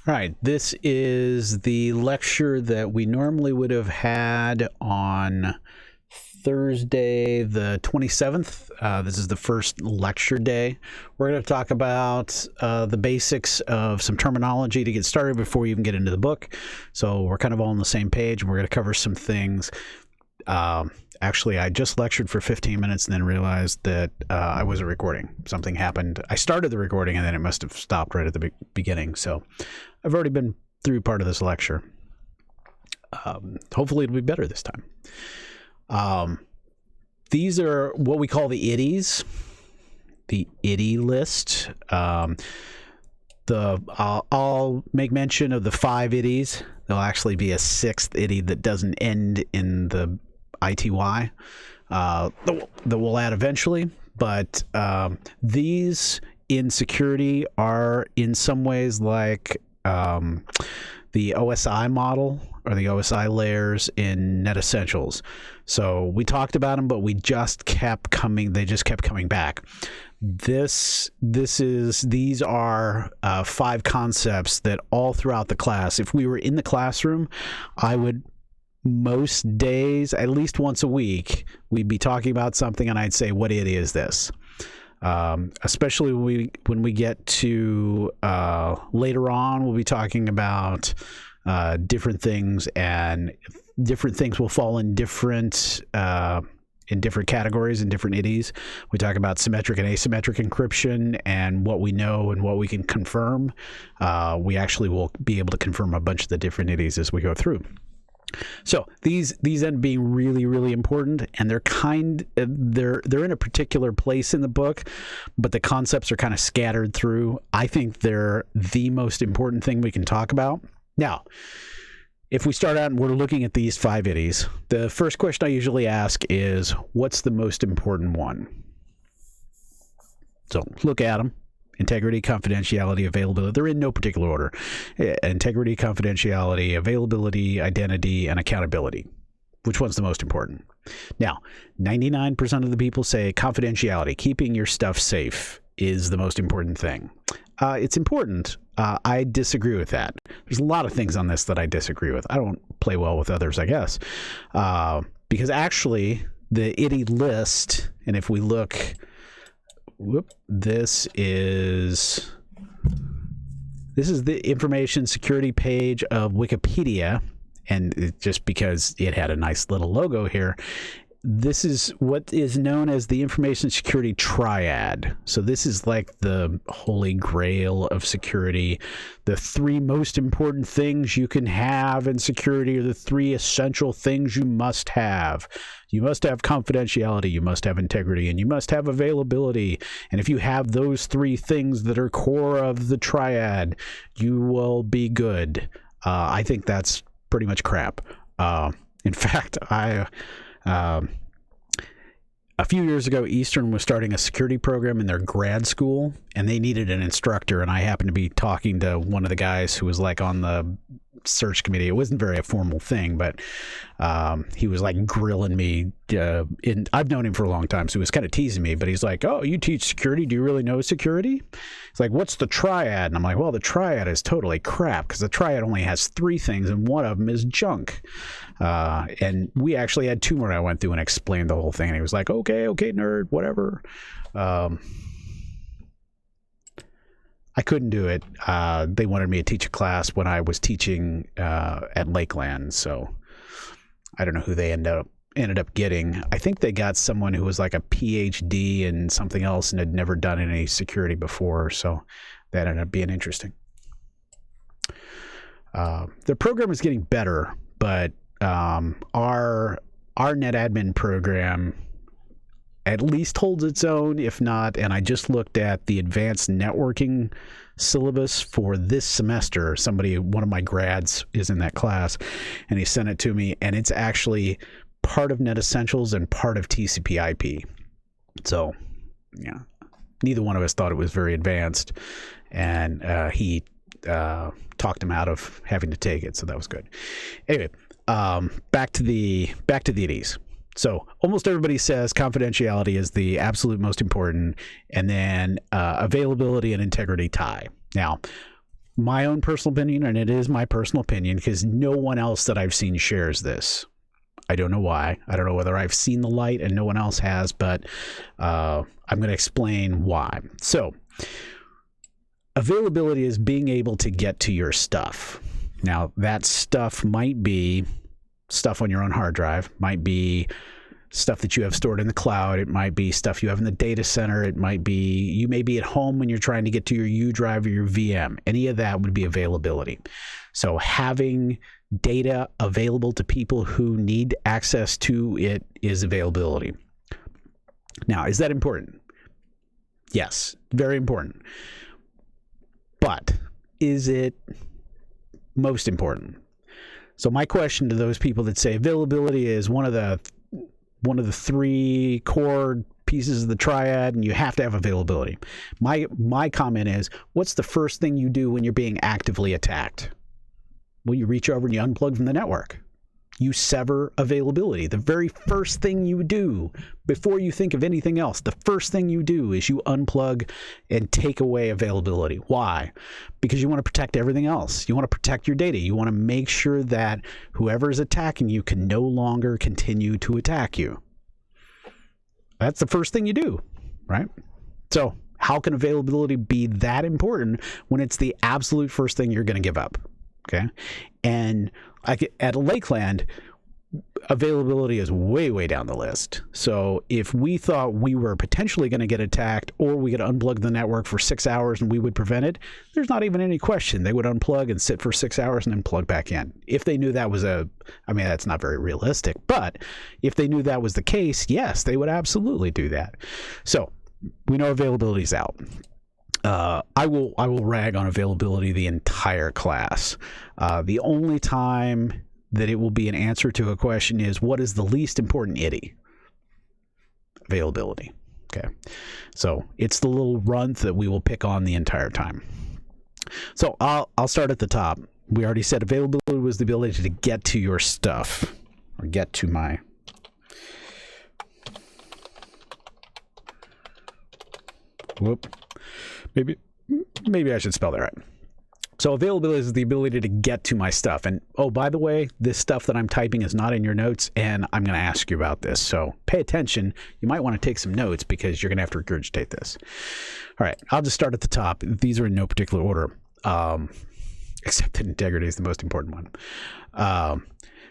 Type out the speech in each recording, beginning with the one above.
All right, this is the lecture that we normally would have had on Thursday, the 27th. This is the first lecture day. We're going to talk about the basics of some terminology to get started before we even get into the book. So we're kind of all on the same page, and we're going to cover some things. Actually, I just lectured for 15 minutes and then realized that I wasn't recording. Something happened. I started the recording, and then it must have stopped right at the beginning. So I've already been through part of this lecture. Hopefully it'll be better this time. These are what we call the itys, the itty list. I'll make mention of the 5 itys. There'll actually be a 6th itty that doesn't end in the ity that we'll add eventually. But these in security are in some ways like the OSI model or the OSI layers in Net Essentials. So we talked about them, but they just kept coming back. These are 5 concepts that all throughout the class, if we were in the classroom, I would most days, at least once a week, we'd be talking about something and I'd say, what it is this? Especially when we get to later on, we'll be talking about different things, and different things will fall in different categories and different itys. We talk about symmetric and asymmetric encryption and what we know and what we can confirm. We actually will be able to confirm a bunch of the different itys as we go through. So these end up being really, really important, and they're in a particular place in the book, but the concepts are kind of scattered through. I think they're the most important thing we can talk about. Now, if we start out and we're looking at these 5 itys, the first question I usually ask is, what's the most important one? So look at them. Integrity, confidentiality, availability. They're in no particular order. Integrity, confidentiality, availability, identity, and accountability. Which one's the most important? Now, 99% of the people say confidentiality, keeping your stuff safe, is the most important thing. It's important. I disagree with that. There's a lot of things on this that I disagree with. I don't play well with others, I guess. Because actually, the itty list, and if we look... This is the information security page of Wikipedia, and just because it had a nice little logo here, this is what is known as the information security triad. So this is like the holy grail of security. The 3 most important things you can have in security are the 3 essential things you must have. You must have confidentiality, you must have integrity, and you must have availability. And if you have those 3 things that are core of the triad, you will be good. I think that's pretty much crap. In fact, a few years ago, Eastern was starting a security program in their grad school, and they needed an instructor. And I happened to be talking to one of the guys who was like on the search committee. It wasn't very a formal thing, but he was like grilling me. I've known him for a long time, so he was kind of teasing me. But he's like, "Oh, you teach security? Do you really know security?" He's like, "What's the triad?" And I'm like, "Well, the triad is totally crap because the triad only has 3 things, and one of them is junk." And we actually had 2 more I went through and explained the whole thing. And he was like, okay, nerd, whatever. I couldn't do it. They wanted me to teach a class when I was teaching at Lakeland. So I don't know who they ended up getting. I think they got someone who was like a PhD in something else and had never done any security before. So that ended up being interesting. The program is getting better, but our NetAdmin program at least holds its own, if not, and I just looked at the advanced networking syllabus for this semester. One of my grads is in that class, and he sent it to me, and it's actually part of Net Essentials and part of TCP/IP. So, yeah, neither one of us thought it was very advanced, and he talked him out of having to take it, so that was good. Anyway, back to the itys. So almost everybody says confidentiality is the absolute most important, and then availability and integrity tie. Now, my own personal opinion, and it is my personal opinion because no one else that I've seen shares this. I don't know why. I don't know whether I've seen the light and no one else has, but I'm going to explain why. So, availability is being able to get to your stuff. Now, that stuff might be stuff on your own hard drive, might be stuff that you have stored in the cloud. It might be stuff you have in the data center. It might be, you may be at home when you're trying to get to your U drive or your VM. Any of that would be availability. So having data available to people who need access to it is availability. Now, is that important? Yes, very important. But is it most important? So my question to those people that say availability is one of the three core pieces of the triad and you have to have availability. My comment is, what's the first thing you do when you're being actively attacked? Well, you reach over and you unplug from the network. You sever availability. The very first thing you do before you think of anything else, the first thing you do is you unplug and take away availability. Why? Because you want to protect everything else. You want to protect your data. You want to make sure that whoever is attacking you can no longer continue to attack you. That's the first thing you do, right? So how can availability be that important when it's the absolute first thing you're going to give up? Okay. And at Lakeland, availability is way, way down the list. So if we thought we were potentially going to get attacked or we could unplug the network for 6 hours and we would prevent it, there's not even any question. They would unplug and sit for 6 hours and then plug back in. If they knew that was that's not very realistic, but if they knew that was the case, yes, they would absolutely do that. So we know availability is out. I will rag on availability the entire class. The only time that it will be an answer to a question is, what is the least important itty? Availability. Okay. So it's the little runt that we will pick on the entire time. So I'll start at the top. We already said availability was the ability to get to your stuff, or get to my... Whoop. Maybe I should spell that right. So availability is the ability to get to my stuff. And oh, by the way, this stuff that I'm typing is not in your notes, and I'm going to ask you about this. So pay attention. You might want to take some notes because you're going to have to regurgitate this. All right, I'll just start at the top. These are in no particular order, except that integrity is the most important one.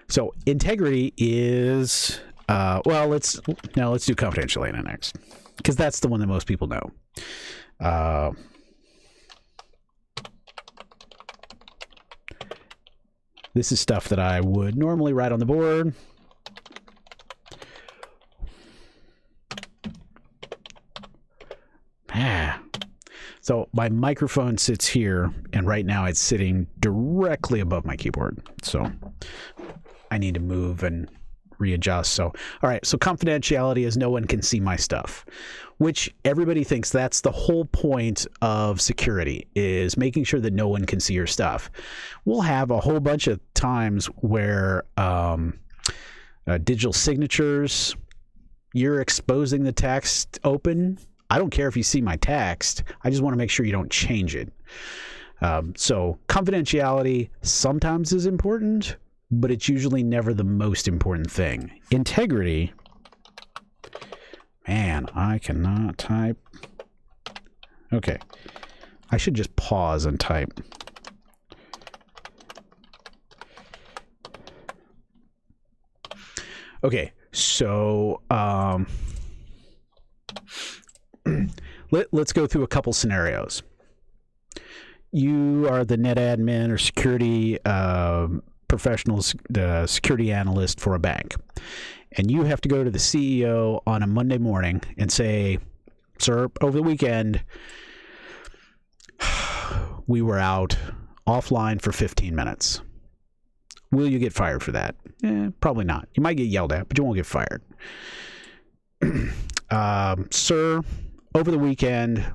So integrity is, let's do confidentiality next, because that's the one that most people know. This is stuff that I would normally write on the board. So my microphone sits here, and right now it's sitting directly above my keyboard. So I need to move and readjust. So, all right. So confidentiality is no one can see my stuff, which everybody thinks that's the whole point of security, is making sure that no one can see your stuff. We'll have a whole bunch of times where digital signatures, you're exposing the text open. I don't care if you see my text. I just want to make sure you don't change it. So confidentiality sometimes is important, but it's usually never the most important thing. Integrity, man, I cannot type. Okay, I should just pause and type. Okay, so let's go through a couple scenarios. You are the net admin or security professionals, the security analyst for a bank, and you have to go to the CEO on a Monday morning and say, sir, over the weekend we were out offline for 15 minutes. Will you get fired for that? Probably not. You might get yelled at, but you won't get fired. Sir, over the weekend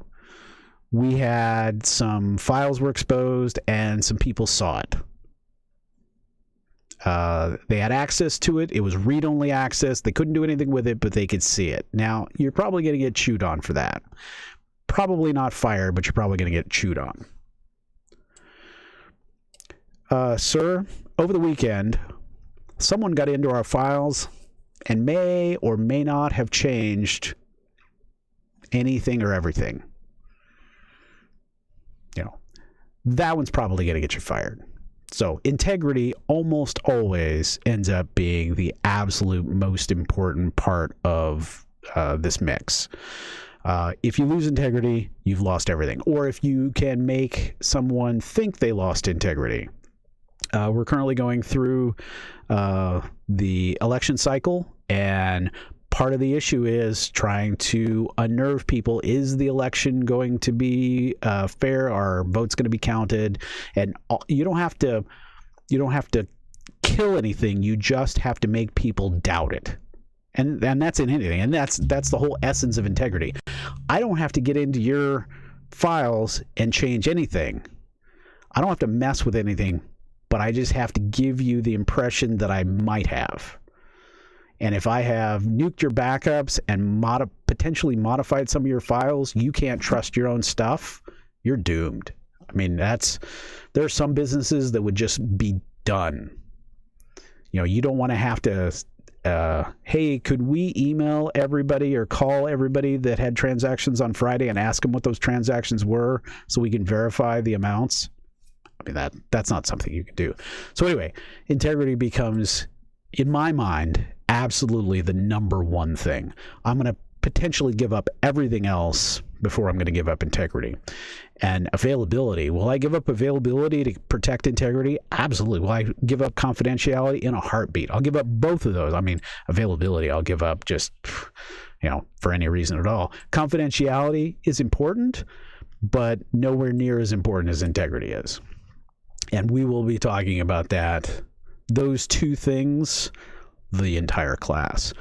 we had some files were exposed and some people saw it. They had access to it. It was read-only access. They couldn't do anything with it, but they could see it. Now, you're probably going to get chewed on for that. Probably not fired, but you're probably going to get chewed on. Sir, over the weekend, someone got into our files and may or may not have changed anything or everything. That one's probably going to get you fired. So integrity almost always ends up being the absolute most important part of this mix. If you lose integrity, you've lost everything. Or if you can make someone think they lost integrity. We're currently going through the election cycle, and part of the issue is trying to unnerve people. Is the election going to be fair? Are votes going to be counted? And you don't have to kill anything. You just have to make people doubt it. And that's in anything. And that's the whole essence of integrity. I don't have to get into your files and change anything. I don't have to mess with anything, but I just have to give you the impression that I might have. And if I have nuked your backups and potentially modified some of your files, you can't trust your own stuff, you're doomed. I mean, there are some businesses that would just be done. You don't want to have to, hey, could we email everybody or call everybody that had transactions on Friday and ask them what those transactions were so we can verify the amounts? I mean, that's not something you can do. So anyway, integrity becomes, in my mind, absolutely the number one thing. I'm going to potentially give up everything else before I'm going to give up integrity. And availability. Will I give up availability to protect integrity? Absolutely. Will I give up confidentiality? In a heartbeat. I'll give up both of those. I mean, availability I'll give up just, for any reason at all. Confidentiality is important, but nowhere near as important as integrity is. And we will be talking about those two things, the entire class.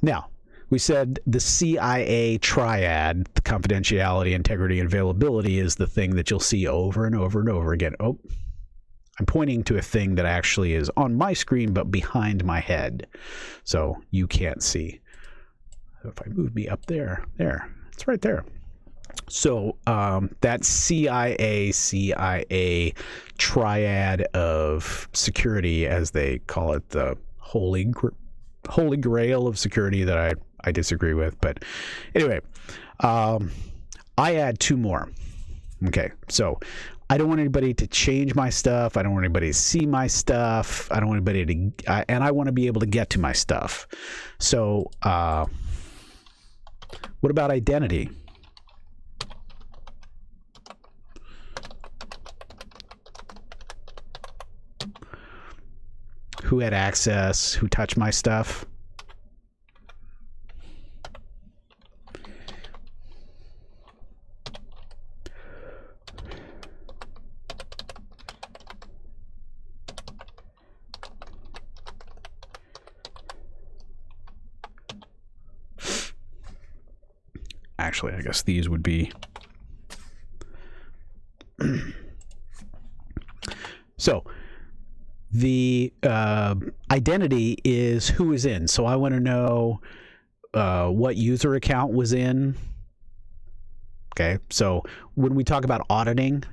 Now, we said the CIA triad, the confidentiality, integrity, and availability, is the thing that you'll see over and over and over again. Oh, I'm pointing to a thing that actually is on my screen but behind my head, so you can't see. If I move me up there, it's right there. So that CIA triad of security, as they call it, the holy grail of security that I disagree with. But anyway, I add two more. Okay, so I don't want anybody to change my stuff. I don't want anybody to see my stuff. I don't want anybody to, and I want to be able to get to my stuff. So what about identity? Who had access? Who touched my stuff? Actually, I guess these would be. So the identity is who is in. So I want to know what user account was in. Okay, so when we talk about auditing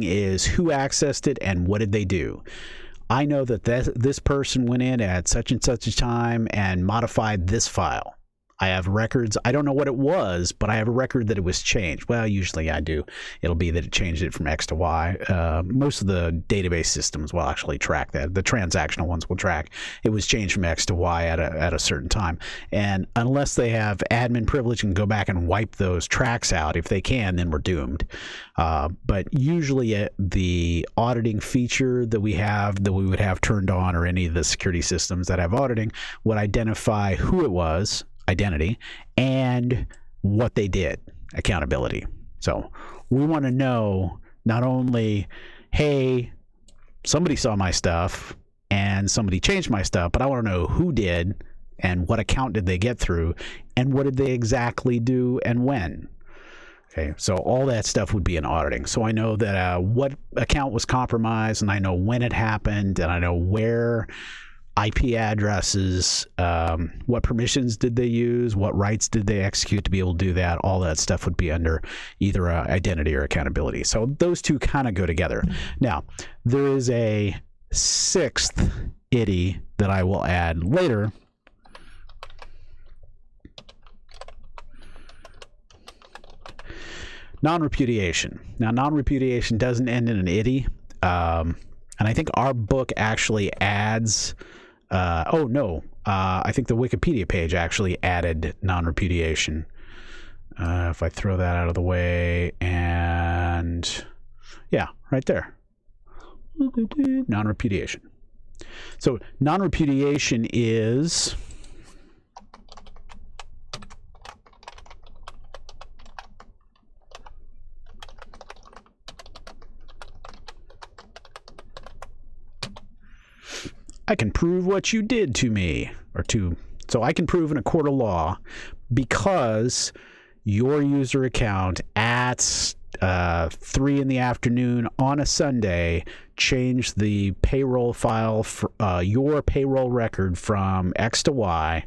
is who accessed it and what did they do. I know that this person went in at such and such a time and modified this file. I have records. I don't know what it was, but I have a record that it was changed. Well, usually I do. It'll be that it changed it from X to Y. Most of the database systems will actually track that. The transactional ones will track it was changed from X to Y at a certain time. And unless they have admin privilege and go back and wipe those tracks out, if they can, then we're doomed. But usually the auditing feature that we would have turned on, or any of the security systems that have auditing, would identify who it was, identity, and what they did, accountability. So we want to know not only, hey, somebody saw my stuff and somebody changed my stuff, but I want to know who did and what account did they get through and what did they exactly do and when. Okay, so all that stuff would be in auditing. So I know that what account was compromised, and I know when it happened, and I know where IP addresses, what permissions did they use, what rights did they execute to be able to do that. All that stuff would be under either identity or accountability. So those two kind of go together. Now, there is a sixth ITY that I will add later. Non-repudiation. Now, non-repudiation doesn't end in an ITY. And I think our book actually adds... I think the Wikipedia page actually added non-repudiation. If I throw that out of the way, and yeah, right there. Non-repudiation. So non-repudiation is... I can prove what you did to me, so I can prove in a court of law because your user account at 3 in the afternoon on a Sunday changed the payroll file for your payroll record from X to Y.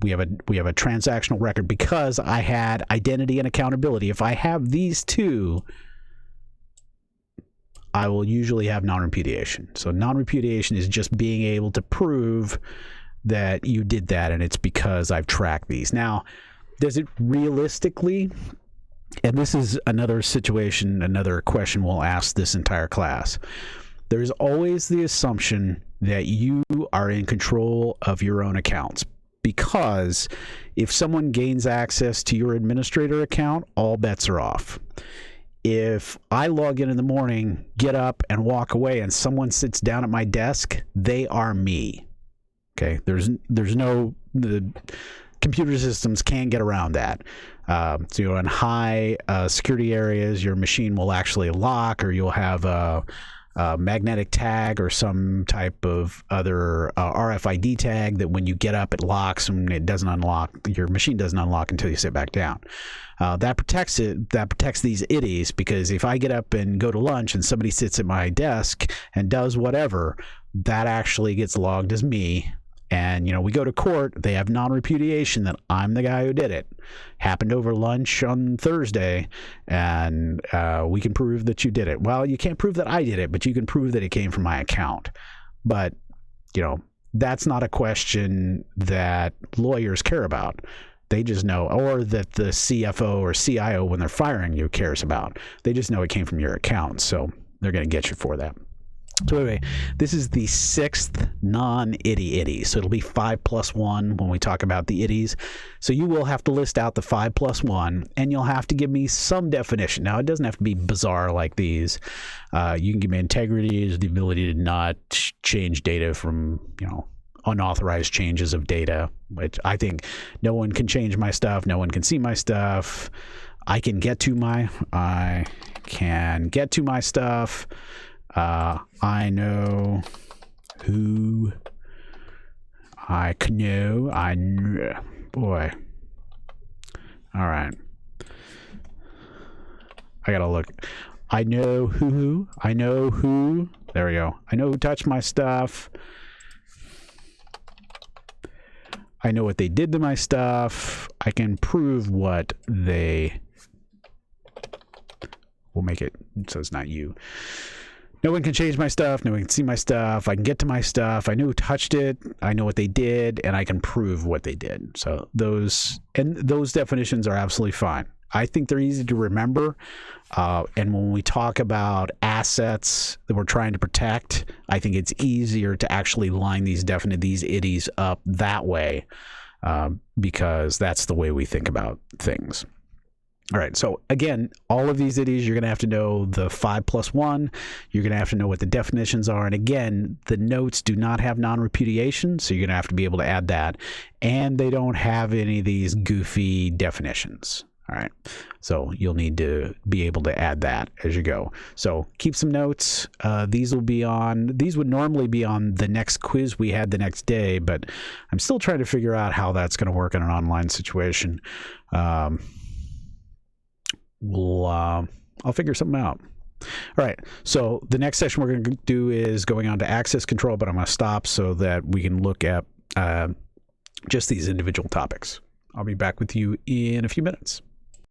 We have a transactional record because I had identity and accountability. If I have these two, I will usually have non-repudiation. So non-repudiation is just being able to prove that you did that, and it's because I've tracked these. Now, does it realistically, and this is another situation, another question we'll ask this entire class, there's always the assumption that you are in control of your own accounts, because if someone gains access to your administrator account, all bets are off. If I log in the morning, get up and walk away, and someone sits down at my desk, they are me. Okay, there's no, the computer systems can't get around that. So in high security areas, your machine will actually lock, or you'll have a magnetic tag or some type of other RFID tag that when you get up, it locks and it doesn't unlock. Your machine doesn't unlock until you sit back down. That protects it. That protects these ITYs, because if I get up and go to lunch and somebody sits at my desk and does whatever, that actually gets logged as me. And, we go to court, they have non-repudiation that I'm the guy who did it. Happened over lunch on Thursday, and we can prove that you did it. Well, you can't prove that I did it, but you can prove that it came from my account. But, that's not a question that lawyers care about. They just know, or that the CFO or CIO, when they're firing you, cares about. They just know it came from your account, so they're going to get you for that. So anyway, this is the sixth non-ITY. So it'll be 5 plus 1 when we talk about the ITYs. So you will have to list out the 5 plus 1, and you'll have to give me some definition. Now, it doesn't have to be bizarre like these. You can give me integrity, is the ability to not change data from, unauthorized changes of data, which I think no one can change my stuff. No one can see my stuff. I can get to my stuff. I know who I know. Boy. All right. I gotta look. I know who. There we go. I know who touched my stuff. I know what they did to my stuff. I can prove what they... We'll make it so it's not you. No one can change my stuff. No one can see my stuff. I can get to my stuff. I know who touched it. I know what they did, and I can prove what they did. So those definitions are absolutely fine. I think they're easy to remember. And when we talk about assets that we're trying to protect, I think it's easier to actually line these ITYs up that way, because that's the way we think about things. All right, so again, all of these ITYs, you're going to have to know the 5 plus 1. You're going to have to know what the definitions are. And again, the notes do not have non-repudiation, so you're going to have to be able to add that. And they don't have any of these goofy definitions. All right, so you'll need to be able to add that as you go. So keep some notes. These would normally be on the next quiz we had the next day, but I'm still trying to figure out how that's going to work in an online situation. I'll figure something out. All right. So the next session we're going to do is going on to access control, but I'm going to stop so that we can look at just these individual topics. I'll be back with you in a few minutes.